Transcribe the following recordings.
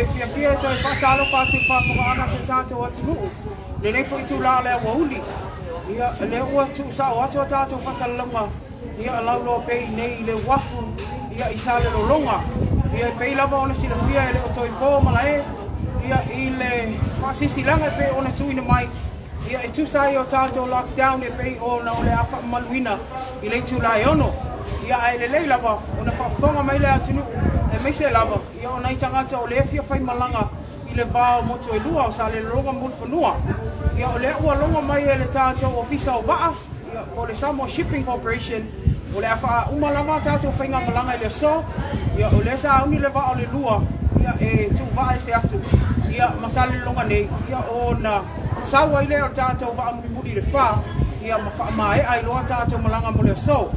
fia to fa talo fa tu fa fa ana se tato wa tu le nei foi tu la le wa uli ia le wa tu sa wa tu tato fa Salelologa ia la lo pe nei le wafu ia i Salelologa ia pe la ba ona sila fia le to i po malae ia i le fa sisilanga pe ona tu ina mai ia e tu sa yo tato lockdown e pe ona ole afa maluina i le tu la ono ia ai le lava ona fa fonga mai le atunu e me se lava ia ona i tangata o le fia faigamalaga i le vao moto e lua o Salelologa Mulifanua ia o le ua longa mai e le tātou ofisa o vaa ia o le Samoa Shipping Corporation o le afa umalama tātou faigamalaga i le so ia o le sa uni le vaa o le lua ia e tu vaa e se atu ia ma Salelologa nei ia ona saua i le o tātou vaa muli le wha ia ma wha mai ai loa tātou malanga mo le so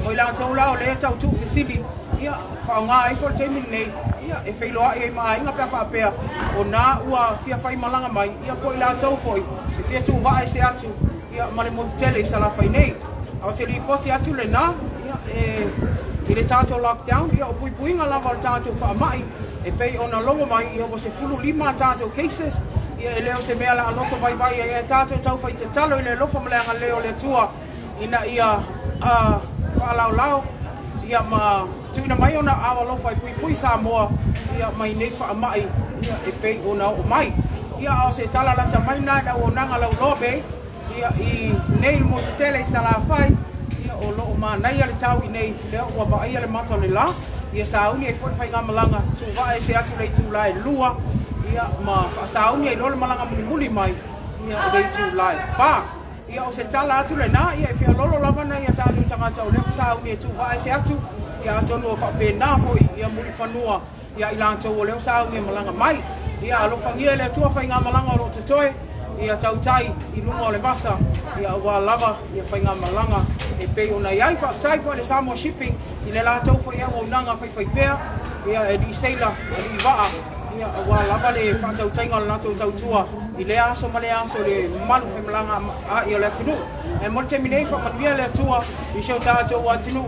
o i langa tau lao le tau tu fesili ia wha ngā e for teimi nei ia e whailoa i mai inga pia whaapea o nā ua fia whaimalanga mai ia po i langa tau foi e fia tu vaa e se atu ia ma le motele i sala whai nei au se li poti atu le nā ia i le tātou lockdown ia o pui puinga lava o tātou wha mai e pei ona longo mai ia o se fulu 5 tātou cases ia e leo se mea la aloto vai vai e tātou tau whai te talo i le lofa maleanga leo le tua ina ia whaalau ia ma tuina mai ona awa lofa i pui Samoa ia mai nei wha mai ia e pei ona o mai ia au se tala lata mai nai na o nanga lau lobe ia i nei mo te tele i sala whai ia o loo ma nei ale tau i nei leo ua ba ia le mata le la ia sa uni e faigamalaga tu va e se atu le tu lai lua ia ma sa uni e lole malanga muli mai ia le tu lai fa ia o se tala atu le na ia e fia lolo lava na ia tatu tangata o le sa uni e tu va e se atu ia tonu o fa pena fo ia Mulifanua ia ilanto o le sa uni malanga mai ia alo fangia le tu faigamalaga o te toe ia tau tai i lunga o le vasa ia ua lava ia faigamalaga e pei ona iai whaatai fo le Samoa Shipping i le lātou fo ia waunanga whai pēr ia e di seila e di vaa ia ua lava le whaatau tainga o le natou tautua i le aso ma le aso le malu whaimalanga a i o le atunu e mo te minei whamanuia le atua i shau tātou o atunu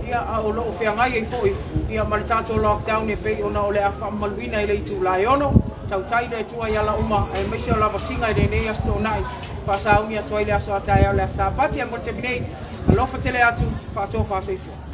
ia a o loo whiangai e foi ia ma le tātou lockdown e pei ona o le a whamaluina i le itu lai ono tau tai le tua ia la uma e mese o lava singa i le nei Aso Toonai whaasauni atua i le aso atai au le asapati a mo te minei alofa tele atu whaatoa whaaseitua.